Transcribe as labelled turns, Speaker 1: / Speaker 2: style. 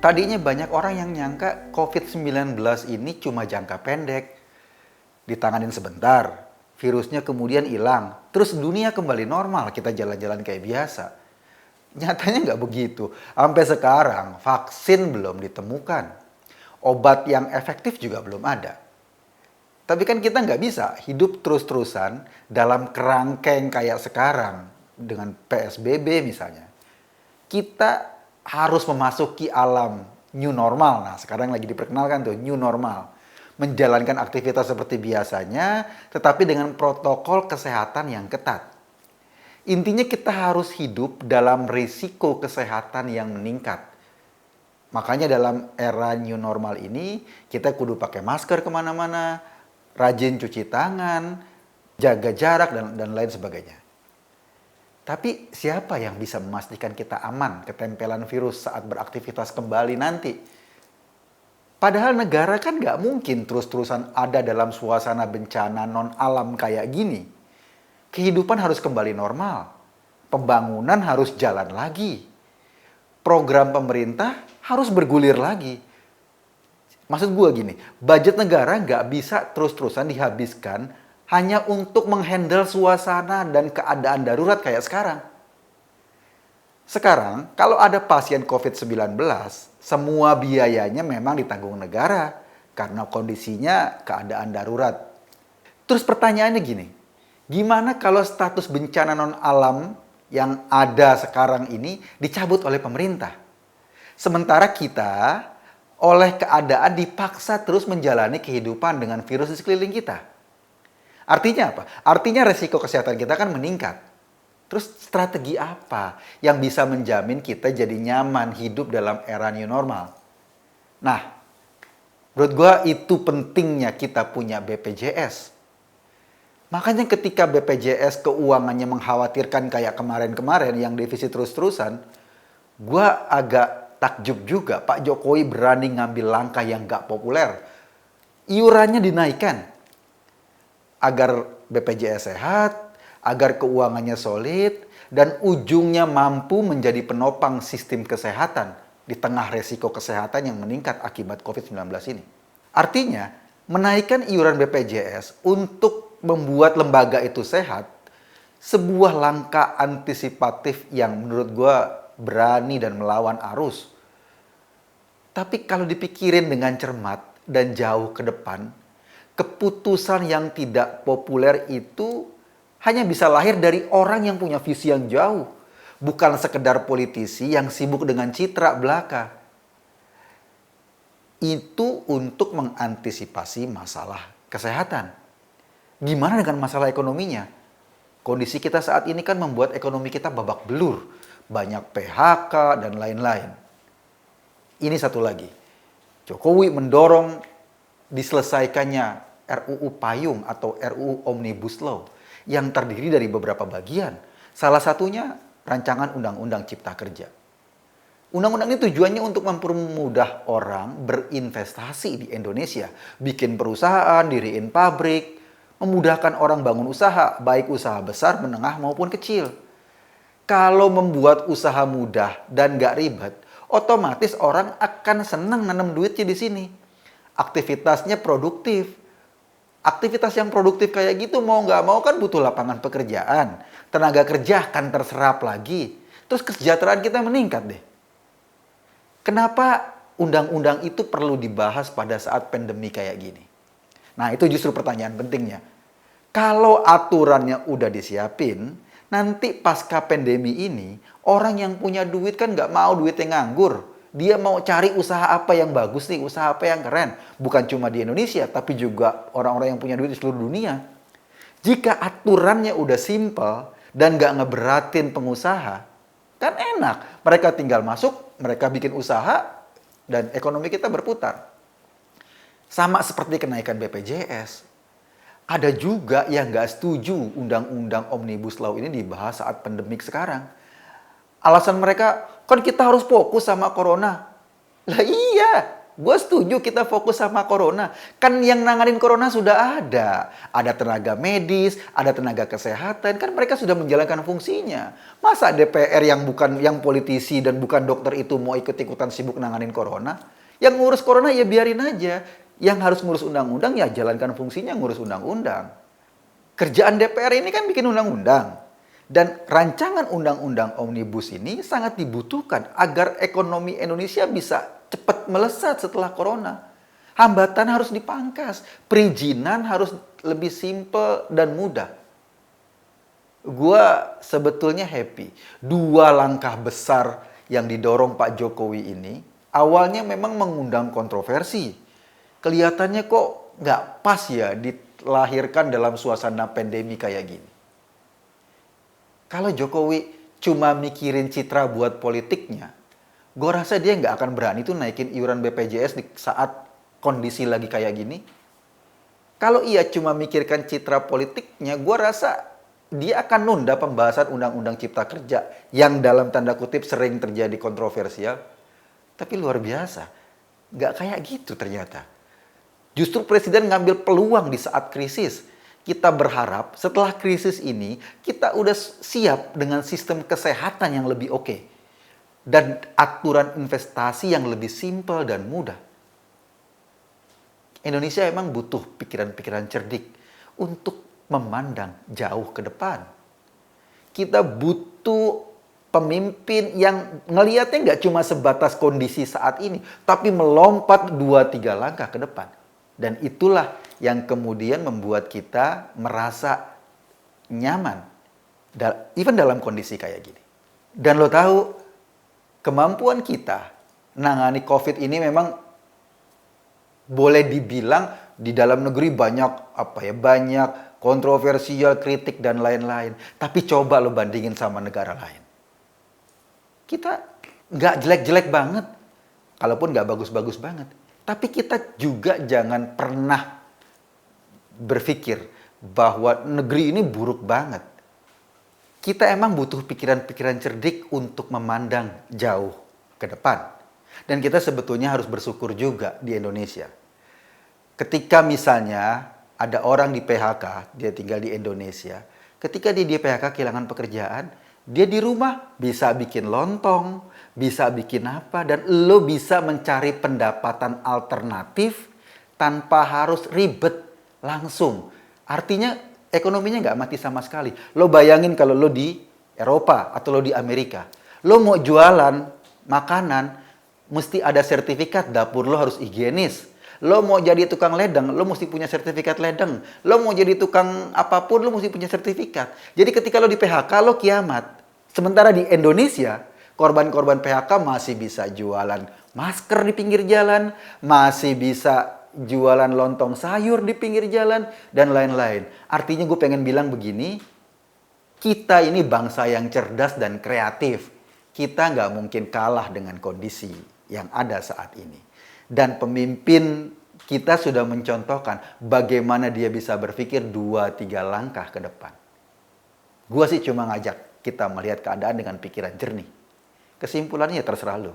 Speaker 1: Tadinya banyak orang yang nyangka COVID-19 ini cuma jangka pendek, ditanganin sebentar, virusnya kemudian hilang, terus dunia kembali normal, kita jalan-jalan kayak biasa. Nyatanya nggak begitu. Sampai sekarang vaksin belum ditemukan, obat yang efektif juga belum ada. Tapi kan kita nggak bisa hidup terus-terusan dalam kerangkeng kayak sekarang dengan PSBB misalnya. Kita harus memasuki alam new normal. Nah, sekarang lagi diperkenalkan tuh new normal. Menjalankan aktivitas seperti biasanya, tetapi dengan protokol kesehatan yang ketat. Intinya kita harus hidup dalam risiko kesehatan yang meningkat. Makanya dalam era new normal ini, kita kudu pakai masker kemana-mana, rajin cuci tangan, jaga jarak, dan lain sebagainya. Tapi siapa yang bisa memastikan kita aman ketempelan virus saat beraktivitas kembali nanti? Padahal negara kan nggak mungkin terus-terusan ada dalam suasana bencana non-alam kayak gini. Kehidupan harus kembali normal. Pembangunan harus jalan lagi. Program pemerintah harus bergulir lagi. Maksud gue gini, budget negara nggak bisa terus-terusan dihabiskan hanya untuk menghandle suasana dan keadaan darurat kayak sekarang. Sekarang, kalau ada pasien COVID-19, semua biayanya memang ditanggung negara karena kondisinya keadaan darurat. Terus pertanyaannya gini, gimana kalau status bencana non-alam yang ada sekarang ini dicabut oleh pemerintah? Sementara kita oleh keadaan dipaksa terus menjalani kehidupan dengan virus di sekeliling kita. Artinya apa? Artinya resiko kesehatan kita kan meningkat. Terus strategi apa yang bisa menjamin kita jadi nyaman hidup dalam era new normal? Nah, menurut gue itu pentingnya kita punya BPJS. Makanya ketika BPJS keuangannya mengkhawatirkan kayak kemarin-kemarin yang defisit terus-terusan, gue agak takjub juga Pak Jokowi berani ngambil langkah yang gak populer. Iurannya dinaikkan agar BPJS sehat, agar keuangannya solid, dan ujungnya mampu menjadi penopang sistem kesehatan di tengah resiko kesehatan yang meningkat akibat COVID-19 ini. Artinya, menaikkan iuran BPJS untuk membuat lembaga itu sehat, sebuah langkah antisipatif yang menurut gue berani dan melawan arus. Tapi kalau dipikirin dengan cermat dan jauh ke depan, keputusan yang tidak populer itu hanya bisa lahir dari orang yang punya visi yang jauh. Bukan sekedar politisi yang sibuk dengan citra belaka. Itu untuk mengantisipasi masalah kesehatan. Gimana dengan masalah ekonominya? Kondisi kita saat ini kan membuat ekonomi kita babak belur. Banyak PHK dan lain-lain. Ini satu lagi. Jokowi mendorong diselesaikannya RUU Payung atau RUU Omnibus Law yang terdiri dari beberapa bagian. Salah satunya rancangan Undang-Undang Cipta Kerja. Undang-undang ini tujuannya untuk mempermudah orang berinvestasi di Indonesia. Bikin perusahaan, diriin pabrik, memudahkan orang bangun usaha, baik usaha besar, menengah maupun kecil. Kalau membuat usaha mudah dan gak ribet, otomatis orang akan senang nanam duitnya di sini. Aktivitasnya produktif. Aktivitas yang produktif kayak gitu mau nggak mau kan butuh lapangan pekerjaan. Tenaga kerja akan terserap lagi. Terus kesejahteraan kita meningkat deh. Kenapa undang-undang itu perlu dibahas pada saat pandemi kayak gini? Nah, itu justru pertanyaan pentingnya. Kalau aturannya udah disiapin, nanti pasca pandemi ini, orang yang punya duit kan nggak mau duitnya nganggur. Dia mau cari usaha apa yang bagus nih, usaha apa yang keren. Bukan cuma di Indonesia, tapi juga orang-orang yang punya duit di seluruh dunia. Jika aturannya udah simple dan nggak ngeberatin pengusaha, kan enak. Mereka tinggal masuk, mereka bikin usaha, dan ekonomi kita berputar. Sama seperti kenaikan BPJS. Ada juga yang nggak setuju Undang-Undang Omnibus Law ini dibahas saat pandemik sekarang. Alasan mereka, kan kita harus fokus sama corona. Lah iya, Gue setuju kita fokus sama corona. Kan yang nanganin corona sudah ada. Ada tenaga medis, ada tenaga kesehatan. Kan mereka sudah menjalankan fungsinya. Masa DPR yang bukan yang politisi dan bukan dokter itu mau ikut-ikutan sibuk nanganin corona? Yang ngurus corona ya biarin aja. Yang harus ngurus undang-undang ya jalankan fungsinya ngurus undang-undang. Kerjaan DPR ini kan bikin undang-undang. Dan rancangan undang-undang omnibus ini sangat dibutuhkan agar ekonomi Indonesia bisa cepat melesat setelah corona. Hambatan harus dipangkas, perizinan harus lebih simpel dan mudah. Gua sebetulnya happy. Dua langkah besar yang didorong Pak Jokowi ini awalnya memang mengundang kontroversi. Kelihatannya kok nggak pas ya dilahirkan dalam suasana pandemi kayak gini. Kalau Jokowi cuma mikirin citra buat politiknya, gue rasa dia nggak akan berani tuh naikin iuran BPJS di saat kondisi lagi kayak gini. Kalau ia cuma mikirkan citra politiknya, gue rasa dia akan nunda pembahasan Undang-Undang Cipta Kerja yang dalam tanda kutip sering terjadi kontroversial. Tapi luar biasa, nggak kayak gitu ternyata. Justru Presiden ngambil peluang di saat krisis. Kita berharap setelah krisis ini, kita udah siap dengan sistem kesehatan yang lebih oke. Dan aturan investasi yang lebih simpel dan mudah. Indonesia emang butuh pikiran-pikiran cerdik untuk memandang jauh ke depan. Kita butuh pemimpin yang ngelihatnya nggak cuma sebatas kondisi saat ini, tapi melompat 2-3 langkah ke depan. Dan itulah yang kemudian membuat kita merasa nyaman, even dalam kondisi kayak gini. Dan lo tahu, kemampuan kita nangani COVID ini memang boleh dibilang di dalam negeri banyak kontroversial, kritik dan lain-lain. Tapi coba lo bandingin sama negara lain. Kita nggak jelek-jelek banget, kalaupun nggak bagus-bagus banget. Tapi kita juga jangan pernah berpikir bahwa negeri ini buruk banget. Kita emang butuh pikiran-pikiran cerdik untuk memandang jauh ke depan. Dan kita sebetulnya harus bersyukur juga di Indonesia. Ketika misalnya ada orang di PHK, dia tinggal di Indonesia. Ketika dia di PHK kehilangan pekerjaan, dia di rumah bisa bikin lontong, bisa bikin apa, dan lo bisa mencari pendapatan alternatif tanpa harus ribet langsung. Artinya ekonominya nggak mati sama sekali. Lo bayangin kalau lo di Eropa atau lo di Amerika. Lo mau jualan makanan, mesti ada sertifikat dapur lo harus higienis. Lo mau jadi tukang ledeng, lo mesti punya sertifikat ledeng. Lo mau jadi tukang apapun, lo mesti punya sertifikat. Jadi ketika lo di PHK, lo kiamat. Sementara di Indonesia, korban-korban PHK masih bisa jualan masker di pinggir jalan, masih bisa jualan lontong sayur di pinggir jalan, dan lain-lain. Artinya gue pengen bilang begini, kita ini bangsa yang cerdas dan kreatif. Kita nggak mungkin kalah dengan kondisi yang ada saat ini. Dan pemimpin kita sudah mencontohkan bagaimana dia bisa berpikir 2-3 langkah ke depan. Gue sih cuma ngajak kita melihat keadaan dengan pikiran jernih. Kesimpulannya ya terserah lo.